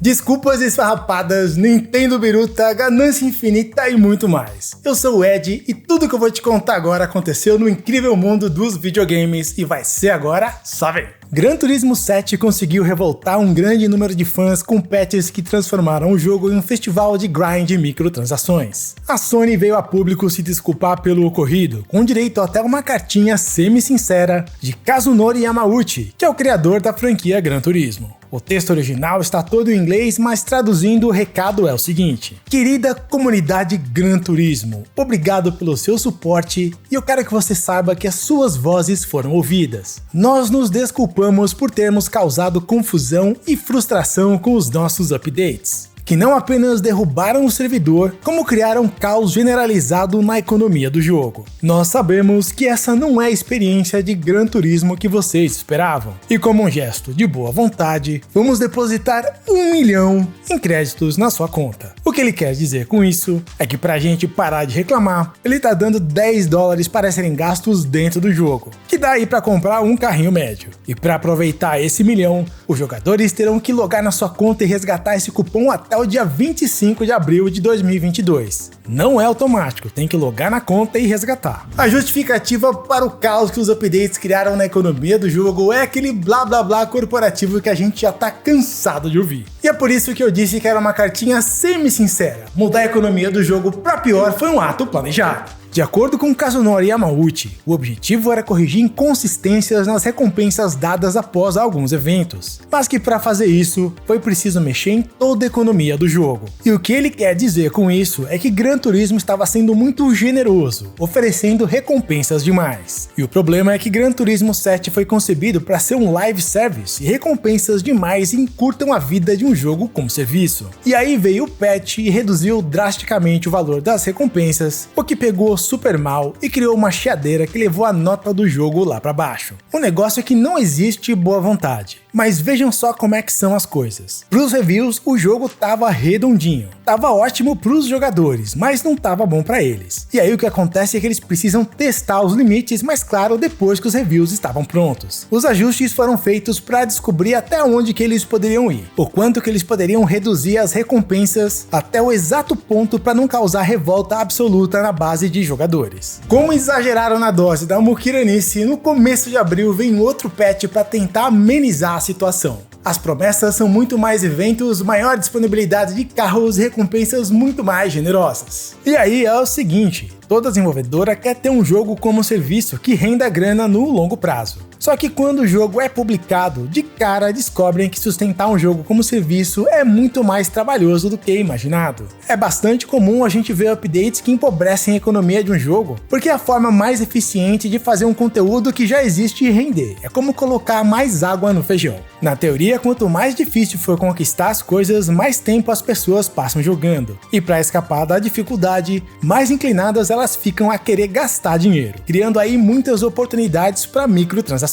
Desculpas esfarrapadas, Nintendo Biruta, ganância infinita e muito mais. Eu sou o Ed e tudo que eu vou te contar agora aconteceu no incrível mundo dos videogames e vai ser agora, só vem! Gran Turismo 7 conseguiu revoltar um grande número de fãs com patches que transformaram o jogo em um festival de grind e microtransações. A Sony veio a público se desculpar pelo ocorrido, com direito até uma cartinha semi-sincera de Kazunori Yamauchi, que é o criador da franquia Gran Turismo. O texto original está todo em inglês, mas traduzindo o recado é o seguinte: querida comunidade Gran Turismo, obrigado pelo seu suporte e eu quero que você saiba que as suas vozes foram ouvidas. Nós nos desculpamos por termos causado confusão e frustração com os nossos updates, que não apenas derrubaram o servidor, como criaram caos generalizado na economia do jogo. Nós sabemos que essa não é a experiência de Gran Turismo que vocês esperavam, e como um gesto de boa vontade, vamos depositar 1 milhão em créditos na sua conta. O que ele quer dizer com isso é que pra gente parar de reclamar, ele tá dando $10 para serem gastos dentro do jogo, que dá aí pra comprar um carrinho médio. E pra aproveitar esse milhão, os jogadores terão que logar na sua conta e resgatar esse cupom até o dia 25 de abril de 2022. Não é automático, tem que logar na conta e resgatar. A justificativa para o caos que os updates criaram na economia do jogo é aquele blá blá blá corporativo que a gente já tá cansado de ouvir. E é por isso que eu disse que era uma cartinha semi-sincera. Mudar a economia do jogo pra pior foi um ato planejado. De acordo com Kazunori Yamauchi, o objetivo era corrigir inconsistências nas recompensas dadas após alguns eventos, mas que para fazer isso foi preciso mexer em toda a economia do jogo. E o que ele quer dizer com isso é que Gran Turismo estava sendo muito generoso, oferecendo recompensas demais. E o problema é que Gran Turismo 7 foi concebido para ser um live service e recompensas demais encurtam a vida de um jogo como serviço. E aí veio o patch e reduziu drasticamente o valor das recompensas, o que pegou super mal e criou uma chiadeira que levou a nota do jogo lá pra baixo. O negócio é que não existe boa vontade, mas vejam só como é que são as coisas. Pros reviews, o jogo tava redondinho, tava ótimo pros jogadores, mas não tava bom pra eles. E aí o que acontece é que eles precisam testar os limites, mas claro, depois que os reviews estavam prontos. Os ajustes foram feitos pra descobrir até onde que eles poderiam ir, o quanto que eles poderiam reduzir as recompensas até o exato ponto pra não causar revolta absoluta na base de jogadores. Como exageraram na dose da muquiranice, no começo de abril vem outro patch para tentar amenizar a situação. As promessas são muito mais eventos, maior disponibilidade de carros e recompensas muito mais generosas. E aí é o seguinte, toda desenvolvedora quer ter um jogo como serviço que renda grana no longo prazo. Só que quando o jogo é publicado, de cara descobrem que sustentar um jogo como serviço é muito mais trabalhoso do que imaginado. É bastante comum a gente ver updates que empobrecem a economia de um jogo, porque é a forma mais eficiente de fazer um conteúdo que já existe e render. É como colocar mais água no feijão. Na teoria, quanto mais difícil for conquistar as coisas, mais tempo as pessoas passam jogando. E para escapar da dificuldade, mais inclinadas elas ficam a querer gastar dinheiro, criando aí muitas oportunidades para microtransações.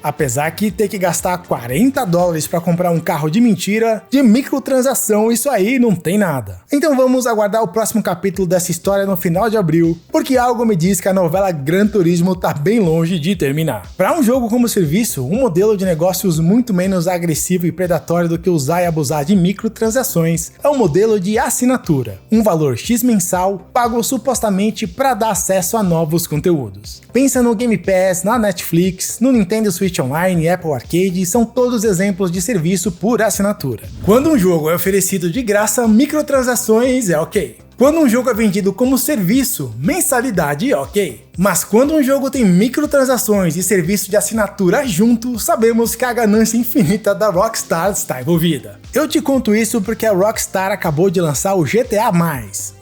Apesar que ter que gastar $40 para comprar um carro de mentira, de microtransação, isso aí não tem nada. Então vamos aguardar o próximo capítulo dessa história no final de abril, porque algo me diz que a novela Gran Turismo tá bem longe de terminar. Para um jogo como serviço, um modelo de negócios muito menos agressivo e predatório do que usar e abusar de microtransações é o modelo de assinatura, um valor X mensal pago supostamente para dar acesso a novos conteúdos. Pensa no Game Pass, na Netflix, no Nintendo Switch Online e Apple Arcade, são todos exemplos de serviço por assinatura. Quando um jogo é oferecido de graça, microtransações é ok. Quando um jogo é vendido como serviço, mensalidade é ok. Mas quando um jogo tem microtransações e serviço de assinatura junto, sabemos que a ganância infinita da Rockstar está envolvida. Eu te conto isso porque a Rockstar acabou de lançar o GTA+,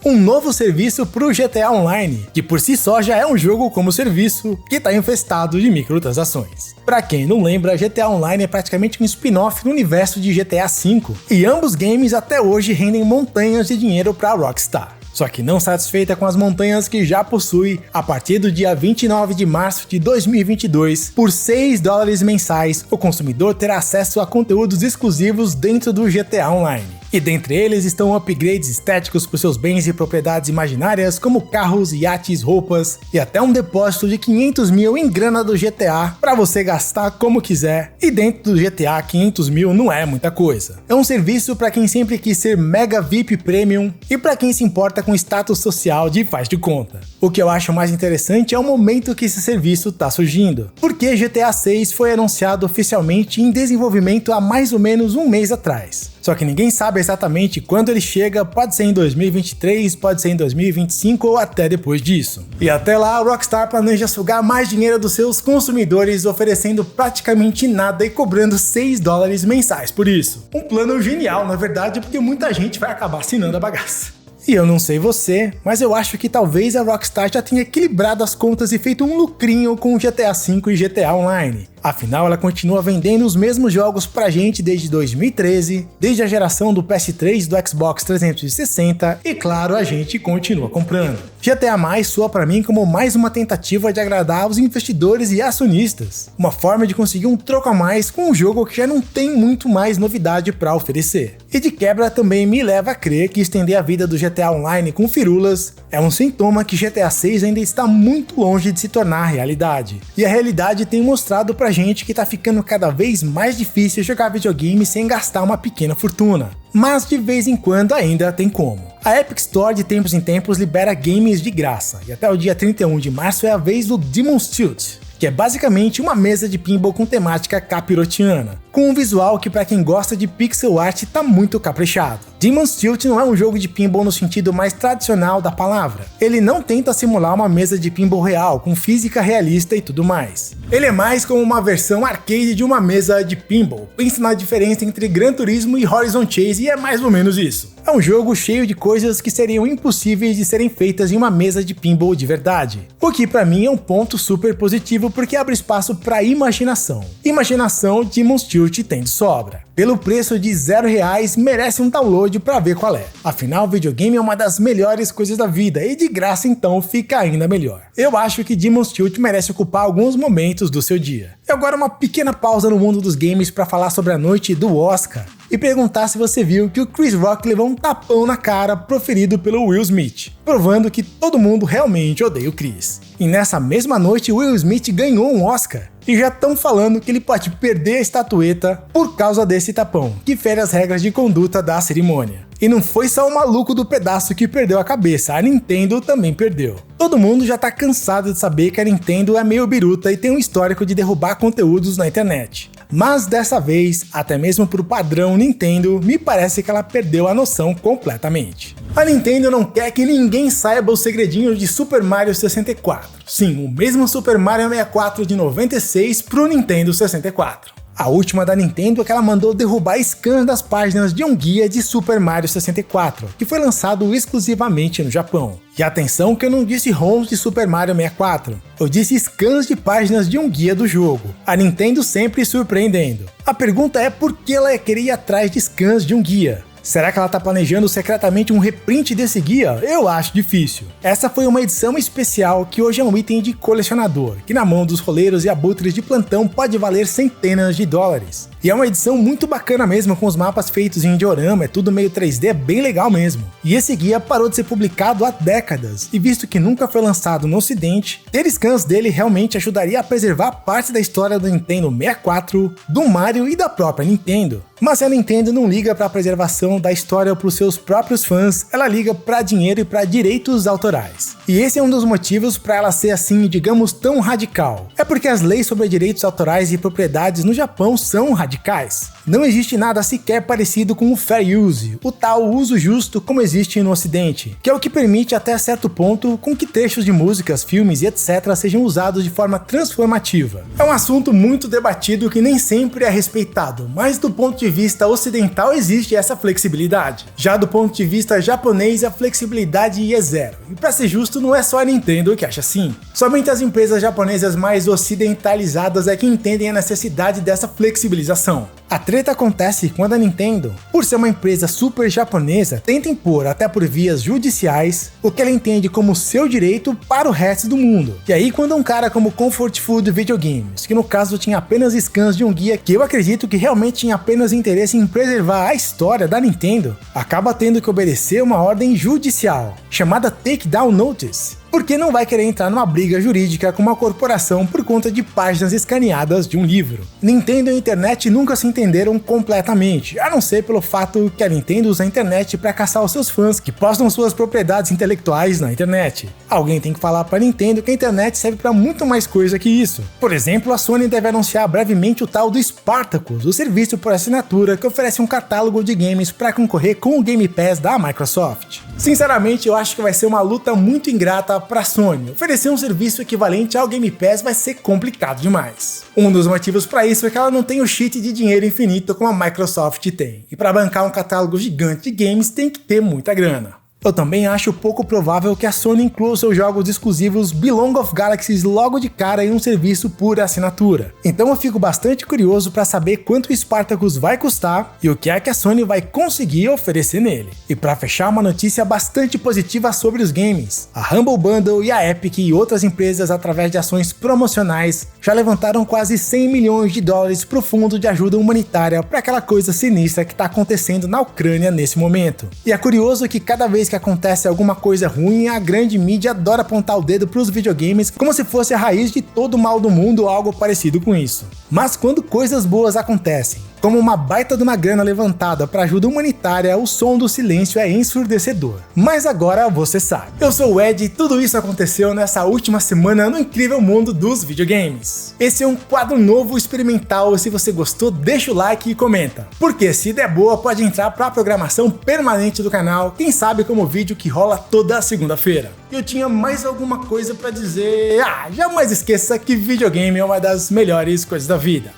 um novo serviço para o GTA Online, que por si só já é um jogo como serviço que está infestado de microtransações. Pra quem não lembra, GTA Online é praticamente um spin-off no universo de GTA V, e ambos games até hoje rendem montanhas de dinheiro para a Rockstar. Só que não satisfeita com as montanhas que já possui, a partir do dia 29 de março de 2022, por $6 mensais, o consumidor terá acesso a conteúdos exclusivos dentro do GTA Online. E dentre eles estão upgrades estéticos para seus bens e propriedades imaginárias, como carros, iates, roupas e até um depósito de 500 mil em grana do GTA para você gastar como quiser. E dentro do GTA, 500 mil não é muita coisa. É um serviço para quem sempre quis ser mega VIP Premium e para quem se importa com status social de faz de conta. O que eu acho mais interessante é o momento que esse serviço está surgindo, porque GTA 6 foi anunciado oficialmente em desenvolvimento há mais ou menos um mês atrás. Só que ninguém sabe exatamente quando ele chega, pode ser em 2023, pode ser em 2025 ou até depois disso. E até lá, a Rockstar planeja sugar mais dinheiro dos seus consumidores, oferecendo praticamente nada e cobrando $6 mensais por isso. Um plano genial, na verdade, porque muita gente vai acabar assinando a bagaça. E eu não sei você, mas eu acho que talvez a Rockstar já tenha equilibrado as contas e feito um lucrinho com o GTA V e GTA Online. Afinal, ela continua vendendo os mesmos jogos pra gente desde 2013, desde a geração do PS3 e do Xbox 360, e claro, a gente continua comprando. GTA Mais soa pra mim como mais uma tentativa de agradar os investidores e acionistas, uma forma de conseguir um troco a mais com um jogo que já não tem muito mais novidade pra oferecer. E de quebra também me leva a crer que estender a vida do GTA Online com firulas é um sintoma que GTA 6 ainda está muito longe de se tornar realidade. E a realidade tem mostrado pra gente que tá ficando cada vez mais difícil jogar videogame sem gastar uma pequena fortuna. Mas de vez em quando ainda tem como. A Epic Store de tempos em tempos libera games de graça, e até o dia 31 de março é a vez do Demon's Tilt, que é basicamente uma mesa de pinball com temática capirotiana, com um visual que para quem gosta de pixel art tá muito caprichado. Demon's Tilt não é um jogo de pinball no sentido mais tradicional da palavra. Ele não tenta simular uma mesa de pinball real, com física realista e tudo mais. Ele é mais como uma versão arcade de uma mesa de pinball. Pense na diferença entre Gran Turismo e Horizon Chase e é mais ou menos isso. É um jogo cheio de coisas que seriam impossíveis de serem feitas em uma mesa de pinball de verdade. O que pra mim é um ponto super positivo porque abre espaço pra imaginação. Imaginação Demon's Tilt tem de sobra. Pelo preço de R$0 merece um download pra ver qual é. Afinal, videogame é uma das melhores coisas da vida e de graça então fica ainda melhor. Eu acho que Demon's Tilt merece ocupar alguns momentos do seu dia. E agora uma pequena pausa no mundo dos games para falar sobre a noite do Oscar e perguntar se você viu que o Chris Rock levou um tapão na cara proferido pelo Will Smith, provando que todo mundo realmente odeia o Chris. E nessa mesma noite Will Smith ganhou um Oscar. E já estão falando que ele pode perder a estatueta por causa desse tapão, que fere as regras de conduta da cerimônia. E não foi só o maluco do pedaço que perdeu a cabeça, a Nintendo também perdeu. Todo mundo já tá cansado de saber que a Nintendo é meio biruta e tem um histórico de derrubar conteúdos na internet. Mas dessa vez, até mesmo pro padrão Nintendo, me parece que ela perdeu a noção completamente. A Nintendo não quer que ninguém saiba os segredinhos de Super Mario 64. Sim, o mesmo Super Mario 64 de 96 pro Nintendo 64. A última da Nintendo é que ela mandou derrubar scans das páginas de um guia de Super Mario 64, que foi lançado exclusivamente no Japão. E atenção que eu não disse ROMs de Super Mario 64, eu disse scans de páginas de um guia do jogo. A Nintendo sempre surpreendendo. A pergunta é por que ela ia querer ir atrás de scans de um guia? Será que ela tá planejando secretamente um reprint desse guia? Eu acho difícil. Essa foi uma edição especial que hoje é um item de colecionador, que na mão dos roleiros e abutres de plantão pode valer centenas de dólares. E é uma edição muito bacana mesmo, com os mapas feitos em diorama, é tudo meio 3D, é bem legal mesmo. E esse guia parou de ser publicado há décadas, e visto que nunca foi lançado no ocidente, ter scans dele realmente ajudaria a preservar parte da história do Nintendo 64, do Mario e da própria Nintendo. Mas a Nintendo não liga para a preservação da história para os seus próprios fãs, ela liga para dinheiro e para direitos autorais. E esse é um dos motivos para ela ser assim, digamos, tão radical. É porque as leis sobre direitos autorais e propriedades no Japão são radicais. Não existe nada sequer parecido com o fair use, o tal uso justo como existe no ocidente, que é o que permite até certo ponto com que trechos de músicas, filmes e etc. sejam usados de forma transformativa. É um assunto muito debatido que nem sempre é respeitado, mas do ponto de vista ocidental existe essa flexibilidade. Já do ponto de vista japonês a flexibilidade é zero, e para ser justo não é só a Nintendo que acha assim. Somente as empresas japonesas mais ocidentalizadas é que entendem a necessidade dessa flexibilização. A treta acontece quando a Nintendo, por ser uma empresa super japonesa, tenta impor, até por vias judiciais, o que ela entende como seu direito para o resto do mundo. E aí quando um cara como Comfort Food Videogames, que no caso tinha apenas scans de um guia que eu acredito que realmente tinha apenas interesse em preservar a história da Nintendo, acaba tendo que obedecer uma ordem judicial, chamada Takedown Notice, porque não vai querer entrar numa briga jurídica com uma corporação por conta de páginas escaneadas de um livro. Nintendo e a internet nunca se entenderam completamente, a não ser pelo fato que a Nintendo usa a internet para caçar os seus fãs que postam suas propriedades intelectuais na internet. Alguém tem que falar para a Nintendo que a internet serve para muito mais coisa que isso. Por exemplo, a Sony deve anunciar brevemente o tal do Spartacus, o serviço por assinatura que oferece um catálogo de games para concorrer com o Game Pass da Microsoft. Sinceramente, eu acho que vai ser uma luta muito ingrata para a Sony. Oferecer um serviço equivalente ao Game Pass vai ser complicado demais. Um dos motivos para isso é que ela não tem o cheat de dinheiro infinito como a Microsoft tem. E para bancar um catálogo gigante de games tem que ter muita grana. Eu também acho pouco provável que a Sony inclua seus jogos exclusivos Belong of Galaxies logo de cara em um serviço por assinatura. Então eu fico bastante curioso para saber quanto o Spartacus vai custar e o que é que a Sony vai conseguir oferecer nele. E para fechar, uma notícia bastante positiva sobre os games. A Humble Bundle e a Epic e outras empresas, através de ações promocionais, já levantaram quase 100 milhões de dólares para o fundo de ajuda humanitária para aquela coisa sinistra que está acontecendo na Ucrânia nesse momento. E é curioso que cada vez que acontece alguma coisa ruim, a grande mídia adora apontar o dedo para os videogames como se fosse a raiz de todo o mal do mundo ou algo parecido com isso. Mas quando coisas boas acontecem, como uma baita de uma grana levantada para ajuda humanitária, o som do silêncio é ensurdecedor. Mas agora você sabe. Eu sou o Ed e tudo isso aconteceu nessa última semana no incrível mundo dos videogames. Esse é um quadro novo experimental e se você gostou, deixa o like e comenta. Porque se der boa, pode entrar para a programação permanente do canal, quem sabe como o vídeo que rola toda segunda-feira. Eu tinha mais alguma coisa para dizer. Jamais esqueça que videogame é uma das melhores coisas da vida.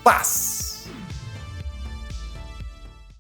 Paz!